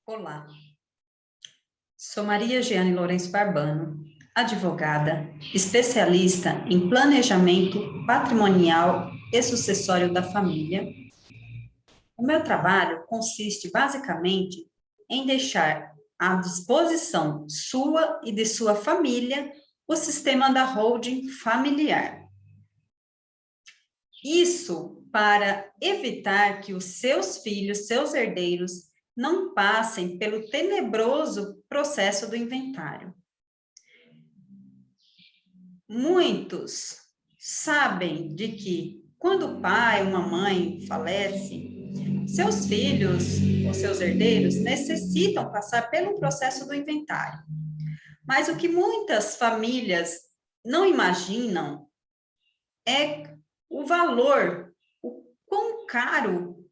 Olá, sou Maria Jeane Lourenço Barbano, advogada, especialista em planejamento patrimonial e sucessório da família. O meu trabalho consiste basicamente em deixar à disposição sua e de sua família o sistema da holding familiar. Isso para evitar que os seus filhos, seus herdeiros, não passem pelo tenebroso processo do inventário. Muitos sabem de que quando o pai ou uma mãe falece, seus filhos ou seus herdeiros necessitam passar pelo processo do inventário. Mas o que muitas famílias não imaginam é o valor, o quão caro,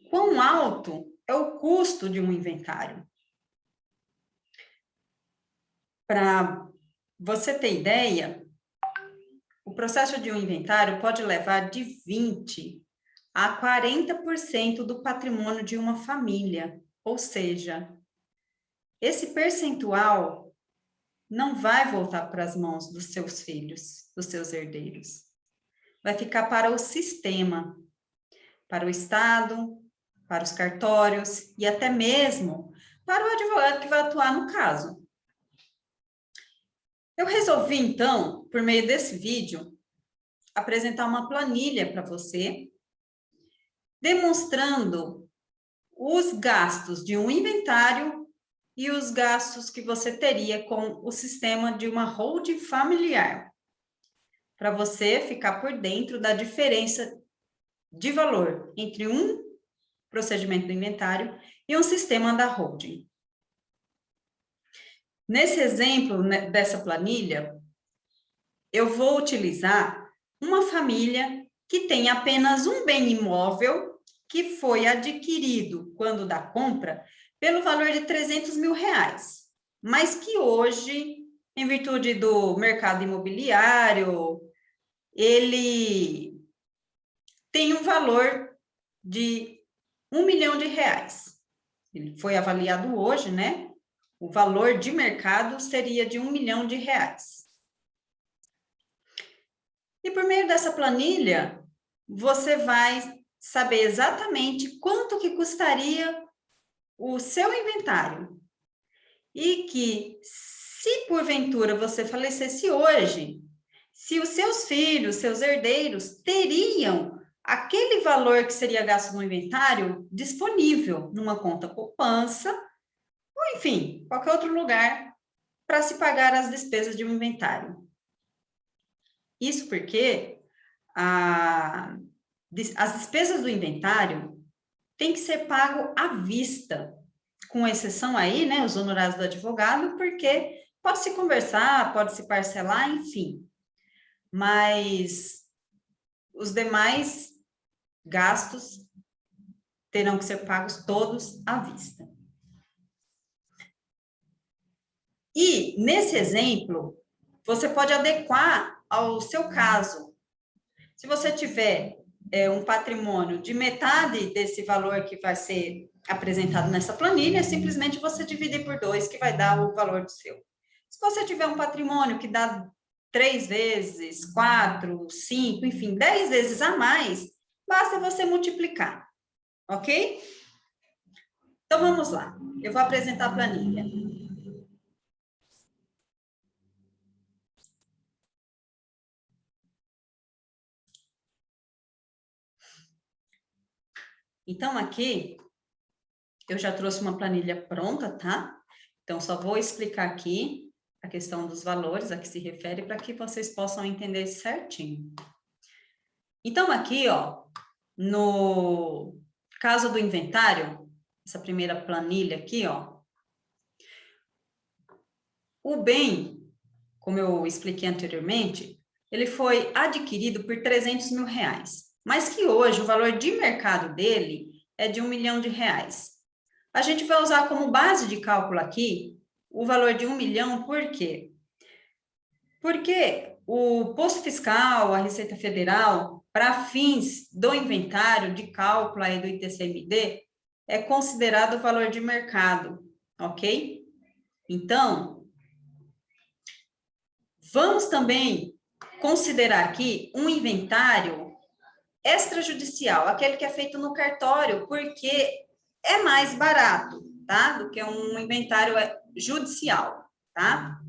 quão alto é o custo de um inventário. Para você ter ideia, o processo de um inventário pode levar de 20% a 40% do patrimônio de uma família. Ou seja, esse percentual não vai voltar para as mãos dos seus filhos, dos seus herdeiros. Vai ficar para o sistema, para o Estado, para os cartórios e até mesmo para o advogado que vai atuar no caso. Eu resolvi, então, por meio desse vídeo, apresentar uma planilha para você, demonstrando os gastos de um inventário e os gastos que você teria com o sistema de uma holding familiar, para você ficar por dentro da diferença de valor entre um procedimento do inventário e um sistema da holding. Nesse exemplo, dessa planilha, eu vou utilizar uma família que tem apenas um bem imóvel que foi adquirido quando da compra pelo valor de R$300 mil, mas que hoje, em virtude do mercado imobiliário, ele tem um valor de R$1 milhão. Ele foi avaliado hoje, né? O valor de mercado seria de R$1 milhão. E por meio dessa planilha, você vai saber exatamente quanto que custaria o seu inventário. E que, se porventura você falecesse hoje, se os seus filhos, seus herdeiros, teriam aquele valor que seria gasto no inventário disponível numa conta poupança, ou enfim, qualquer outro lugar para se pagar as despesas de um inventário. Isso porque as despesas do inventário têm que ser pago à vista, com exceção aí, né, os honorários do advogado, porque pode se conversar, pode se parcelar, enfim. Mas os demais gastos terão que ser pagos todos à vista. E, nesse exemplo, você pode adequar ao seu caso. Se você tiver um patrimônio de metade desse valor que vai ser apresentado nessa planilha, simplesmente você dividir por 2, que vai dar o valor do seu. Se você tiver um patrimônio que dá 3 vezes, 4, 5, enfim, 10 vezes a mais, basta você multiplicar, ok? Então, vamos lá. Eu vou apresentar a planilha. Então, aqui, eu já trouxe uma planilha pronta, tá? Então, só vou explicar aqui a questão dos valores a que se refere para que vocês possam entender certinho. Então, aqui, ó, no caso do inventário, essa primeira planilha aqui, ó, o bem, como eu expliquei anteriormente, ele foi adquirido por R$300 mil, mas que hoje o valor de mercado dele é de R$1 milhão. A gente vai usar como base de cálculo aqui o valor de R$1 milhão, por quê? Porque o posto fiscal, a Receita Federal, para fins do inventário de cálculo aí do ITCMD, é considerado o valor de mercado, ok? Então, vamos também considerar aqui um inventário extrajudicial, aquele que é feito no cartório, porque é mais barato, tá? Do que um inventário judicial, tá?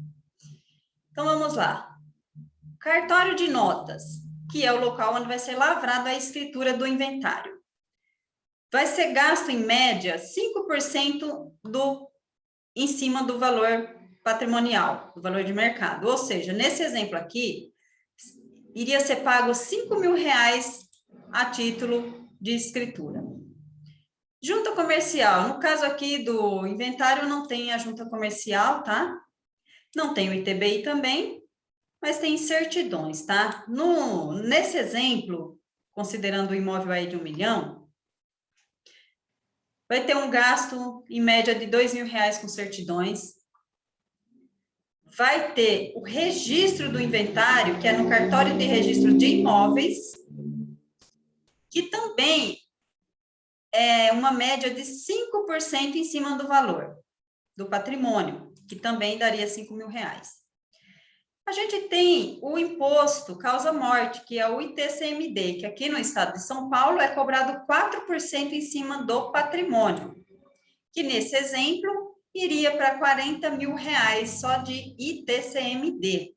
Então, vamos lá. Cartório de notas, que é o local onde vai ser lavrada a escritura do inventário. Vai ser gasto, em média, 5% em cima do valor patrimonial, do valor de mercado. Ou seja, nesse exemplo aqui, iria ser pago R$5.000 a título de escritura. Junta comercial, no caso aqui do inventário, não tem a junta comercial, tá? Não tem o ITBI também, mas tem certidões, tá? Nesse exemplo, considerando o imóvel aí de 1 milhão, vai ter um gasto, em média, de R$2.000 com certidões. Vai ter o registro do inventário, que é no cartório de registro de imóveis, que também é uma média de 5% em cima do valor do patrimônio, que também daria R$5.000. A gente tem o imposto causa-morte, que é o ITCMD, que aqui no estado de São Paulo é cobrado 4% em cima do patrimônio, que nesse exemplo iria para R$40.000 só de ITCMD.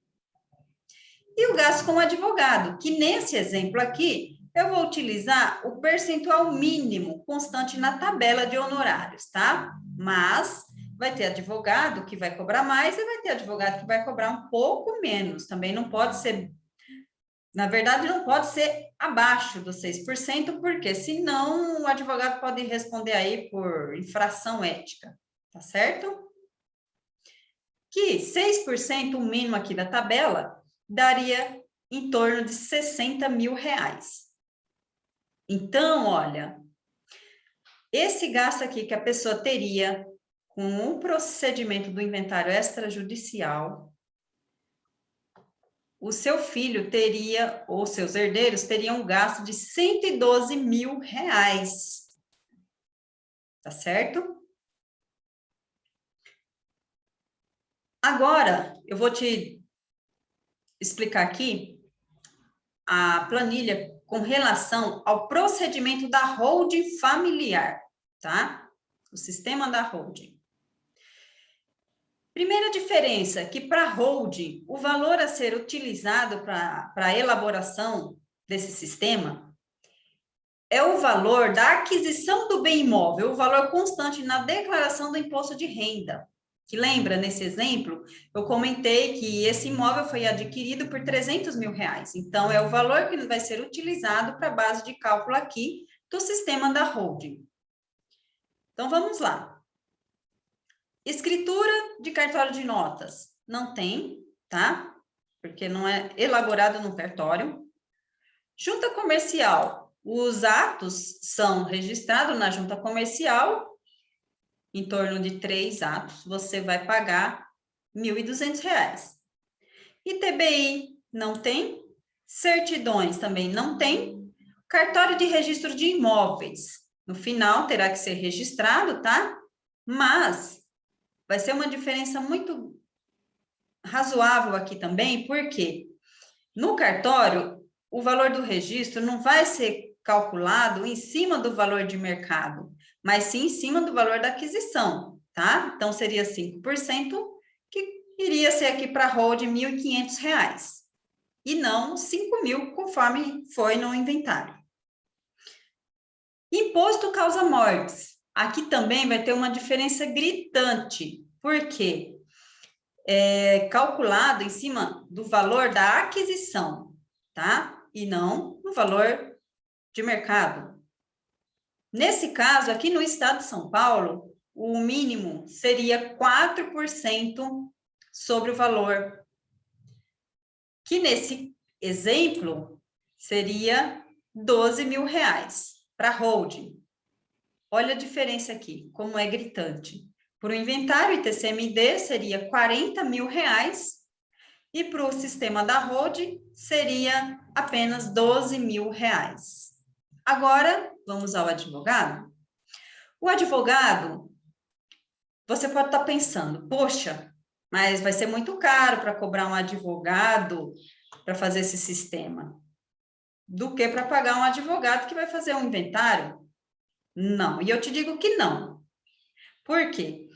E o gasto com advogado, que nesse exemplo aqui, eu vou utilizar o percentual mínimo constante na tabela de honorários, tá? Mas vai ter advogado que vai cobrar mais e vai ter advogado que vai cobrar um pouco menos. Também não pode ser, na verdade, não pode ser abaixo dos 6%, porque senão o advogado pode responder aí por infração ética, tá certo? Que 6%, o mínimo aqui da tabela, daria em torno de R$60.000. Então, olha, esse gasto aqui que a pessoa teria com o procedimento do inventário extrajudicial, o seu filho teria, ou seus herdeiros, teriam um gasto de R$112.000. Tá certo? Agora, eu vou te explicar aqui a planilha com relação ao procedimento da holding familiar, tá? O sistema da holding. Primeira diferença, que para holding, o valor a ser utilizado para a elaboração desse sistema é o valor da aquisição do bem imóvel, o valor constante na declaração do imposto de renda. Que lembra, nesse exemplo, eu comentei que esse imóvel foi adquirido por R$300.000. Então, é o valor que vai ser utilizado para a base de cálculo aqui do sistema da holding. Então, vamos lá. Escritura de cartório de notas. Não tem, tá? Porque não é elaborado no cartório. Junta comercial. Os atos são registrados na junta comercial, em torno de 3 atos, você vai pagar R$1.200. ITBI não tem, certidões também não tem, cartório de registro de imóveis, no final terá que ser registrado, tá? Mas vai ser uma diferença muito razoável aqui também, porque no cartório, o valor do registro não vai ser calculado em cima do valor de mercado, mas sim em cima do valor da aquisição, tá? Então, seria 5%, que iria ser aqui para a holding R$1.500, e não 5.000, conforme foi no inventário. Imposto causa-mortes. Aqui também vai ter uma diferença gritante, porque é calculado em cima do valor da aquisição, tá? E não no valor de mercado. Nesse caso, aqui no estado de São Paulo, o mínimo seria 4% sobre o valor, que nesse exemplo seria R$12.000 para holding. Olha a diferença aqui, como é gritante. Para o inventário ITCMD seria R$40.000 e para o sistema da holding seria apenas R$12.000. Agora, vamos ao advogado. O advogado, você pode estar pensando, poxa, mas vai ser muito caro para cobrar um advogado para fazer esse sistema, do que para pagar um advogado que vai fazer um inventário? Não, e eu te digo que não. Por quê?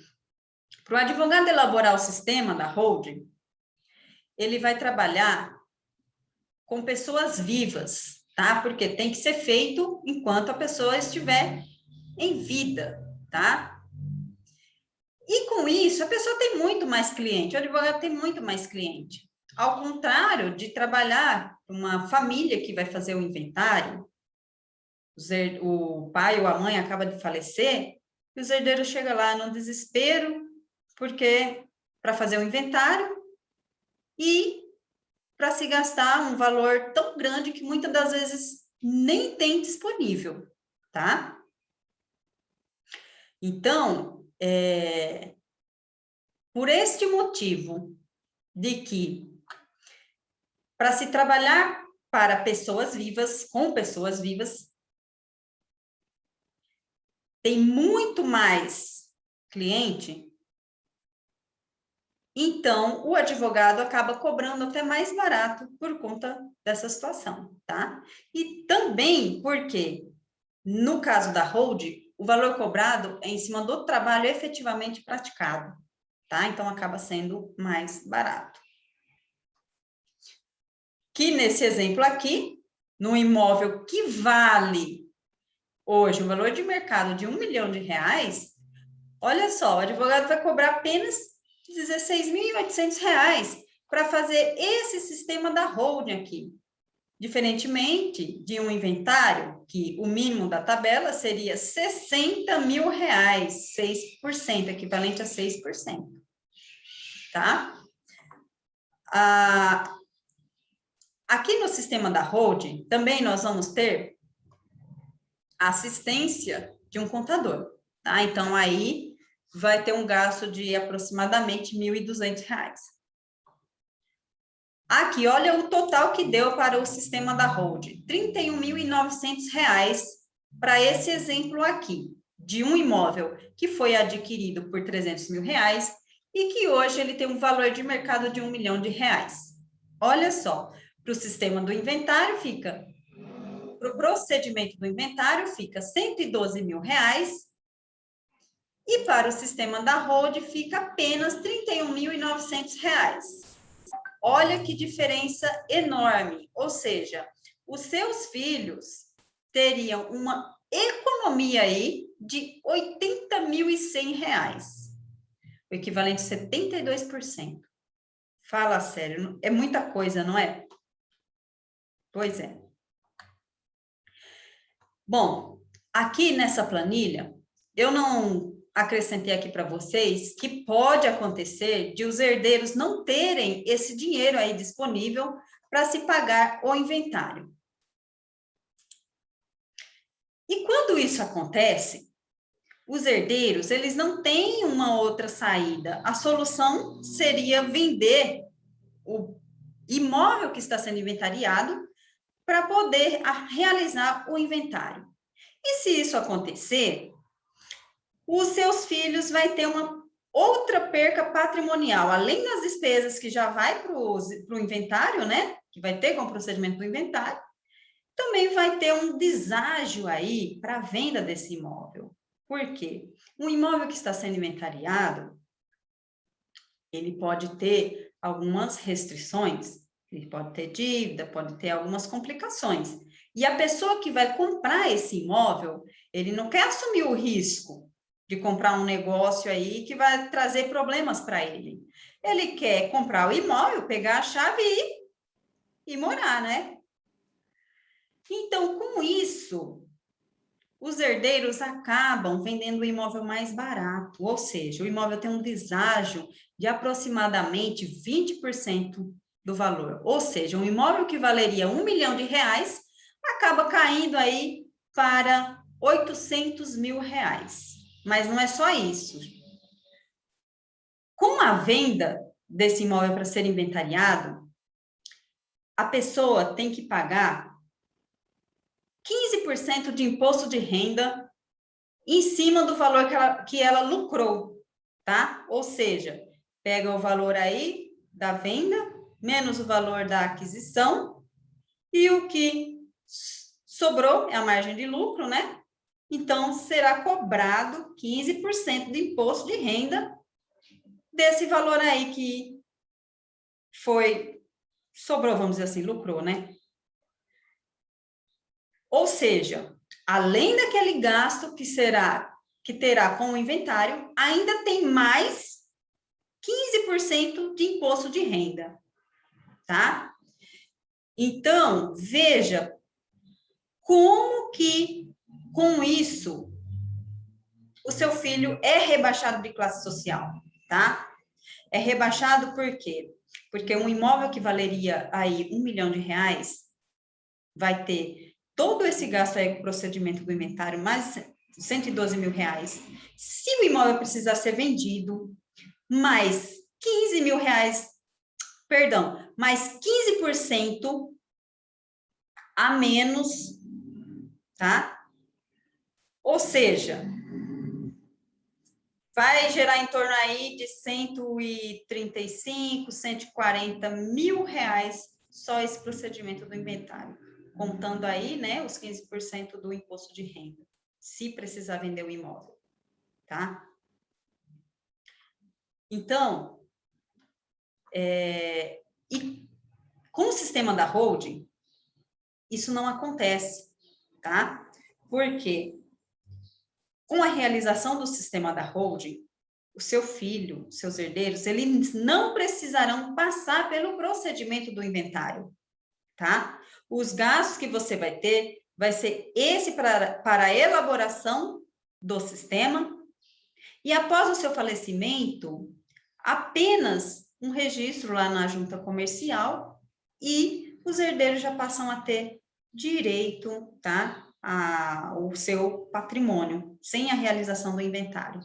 Para o advogado elaborar o sistema da holding, ele vai trabalhar com pessoas vivas, tá? Porque tem que ser feito enquanto a pessoa estiver em vida, tá? E com isso, a pessoa tem muito mais cliente, o advogado tem muito mais cliente. Ao contrário de trabalhar com uma família que vai fazer o inventário, o pai ou a mãe acaba de falecer, e os herdeiros chegam lá no desespero, porque para fazer o inventário e para se gastar um valor tão grande que muitas das vezes nem tem disponível, tá? Então, por este motivo de que para se trabalhar para pessoas vivas, com pessoas vivas, tem muito mais cliente, então o advogado acaba cobrando até mais barato por conta dessa situação, tá? E também porque, no caso da hold, o valor cobrado é em cima do trabalho efetivamente praticado, tá? Então acaba sendo mais barato. Que nesse exemplo aqui, no imóvel que vale hoje o valor de mercado de R$1 milhão, olha só, o advogado vai cobrar apenas R$16.800 para fazer esse sistema da holding aqui. Diferentemente de um inventário, que o mínimo da tabela seria R$60 mil, 6%, equivalente a 6%. Tá? Aqui no sistema da holding, também nós vamos ter a assistência de um contador, tá? Então, aí vai ter um gasto de aproximadamente R$1.200. Aqui, olha o total que deu para o sistema da holding, R$31.900 para esse exemplo aqui, de um imóvel que foi adquirido por R$300 mil e que hoje ele tem um valor de mercado de R$1 milhão. Olha só, para o sistema do inventário fica, para o procedimento do inventário fica R$112 mil e para o sistema da holding fica apenas R$31.900. Olha que diferença enorme, ou seja, os seus filhos teriam uma economia aí de R$80.100, o equivalente a 72%. Fala sério, é muita coisa, não é? Pois é. Bom, aqui nessa planilha, eu não acrescentei aqui para vocês que pode acontecer de os herdeiros não terem esse dinheiro aí disponível para se pagar o inventário. E quando isso acontece, os herdeiros, eles não têm uma outra saída. A solução seria vender o imóvel que está sendo inventariado para poder realizar o inventário. E se isso acontecer, os seus filhos vai ter uma outra perca patrimonial, além das despesas que já vai para o inventário, né? Que vai ter com o procedimento do inventário, também vai ter um deságio aí para a venda desse imóvel. Por quê? Um imóvel que está sendo inventariado, ele pode ter algumas restrições, ele pode ter dívida, pode ter algumas complicações. E a pessoa que vai comprar esse imóvel, ele não quer assumir o risco de comprar um negócio aí que vai trazer problemas para ele. Ele quer comprar o imóvel, pegar a chave e morar, né? Então, com isso, os herdeiros acabam vendendo o imóvel mais barato, ou seja, o imóvel tem um deságio de aproximadamente 20% do valor. Ou seja, um imóvel que valeria R$1 milhão acaba caindo aí para R$800 mil. Mas não é só isso. Com a venda desse imóvel para ser inventariado, a pessoa tem que pagar 15% de imposto de renda em cima do valor que ela lucrou, tá? Ou seja, pega o valor aí da venda, menos o valor da aquisição, e o que sobrou é a margem de lucro, né? Então, será cobrado 15% de imposto de renda desse valor aí que sobrou, vamos dizer assim, lucrou, né? Ou seja, além daquele gasto que terá com o inventário, ainda tem mais 15% de imposto de renda, tá? Então, veja como que, com isso, o seu filho é rebaixado de classe social, tá? É rebaixado por quê? Porque um imóvel que valeria aí R$1 milhão vai ter todo esse gasto aí com o procedimento do inventário, mais R$112 mil. Se o imóvel precisar ser vendido, mais R$15 mil, perdão, mais 15% a menos, tá? Ou seja, vai gerar em torno aí de 135, R$140 mil só esse procedimento do inventário, contando aí, né, os 15% do imposto de renda, se precisar vender o imóvel, tá? Então, e com o sistema da holding, isso não acontece, tá? Porque com a realização do sistema da holding, o seu filho, seus herdeiros, eles não precisarão passar pelo procedimento do inventário, tá? Os gastos que você vai ter vai ser esse para a elaboração do sistema, e após o seu falecimento, apenas um registro lá na junta comercial e os herdeiros já passam a ter direito, tá? O seu patrimônio, sem a realização do inventário,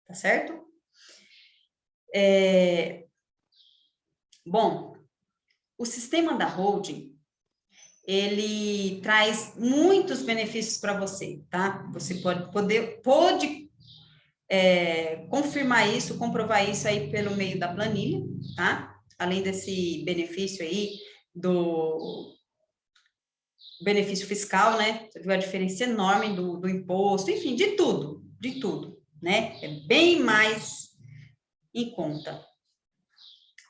tá certo? Bom, o sistema da holding, ele traz muitos benefícios para você, tá? Você pode confirmar isso, comprovar isso aí pelo meio da planilha, tá? Além desse benefício aí do benefício fiscal, né? Você viu a diferença enorme do imposto, enfim, de tudo, né? É bem mais em conta.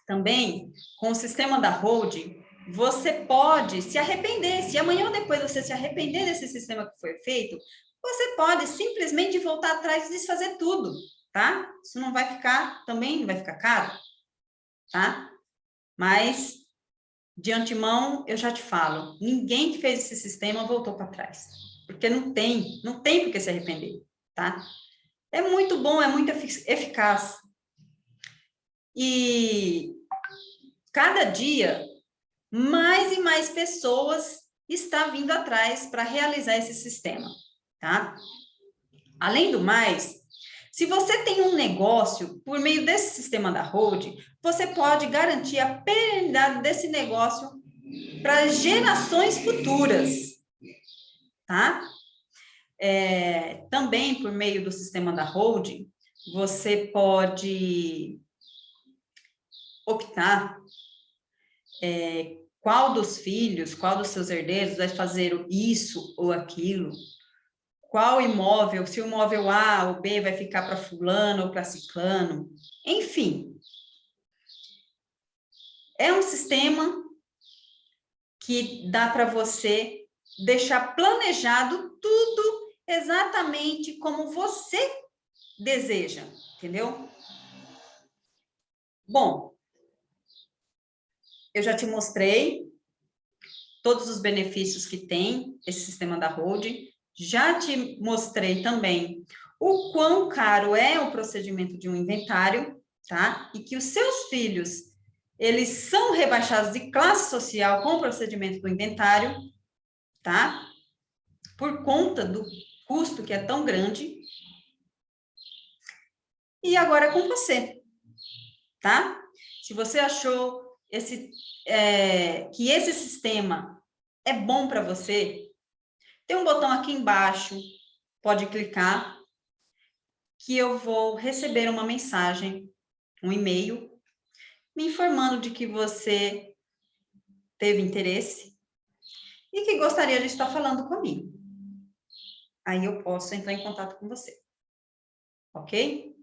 Também, com o sistema da holding, você pode se arrepender. Se amanhã ou depois você se arrepender desse sistema que foi feito, você pode simplesmente voltar atrás e desfazer tudo, tá? Isso não vai ficar, também não vai ficar caro, tá? Mas, de antemão, eu já te falo, ninguém que fez esse sistema voltou para trás, porque não tem por que se arrepender, tá? É muito bom, é muito eficaz. E cada dia, mais e mais pessoas estão vindo atrás para realizar esse sistema, tá? Além do mais, se você tem um negócio, por meio desse sistema da holding, você pode garantir a perenidade desse negócio para gerações futuras, tá? Também, por meio do sistema da holding, você pode optar qual dos filhos, qual dos seus herdeiros vai fazer isso ou aquilo, qual imóvel, se o imóvel A ou B vai ficar para fulano ou para ciclano, enfim. É um sistema que dá para você deixar planejado tudo exatamente como você deseja, entendeu? Bom, eu já te mostrei todos os benefícios que tem esse sistema da holding, já te mostrei também o quão caro é o procedimento de um inventário, tá? E que os seus filhos, eles são rebaixados de classe social com o procedimento do inventário, tá? Por conta do custo que é tão grande. E agora é com você, tá? Se você achou que esse sistema é bom para você, tem um botão aqui embaixo pode clicar que eu vou receber uma mensagem, um e-mail, me informando de que você teve interesse e que gostaria de estar falando comigo. Aí eu posso entrar em contato com você, ok?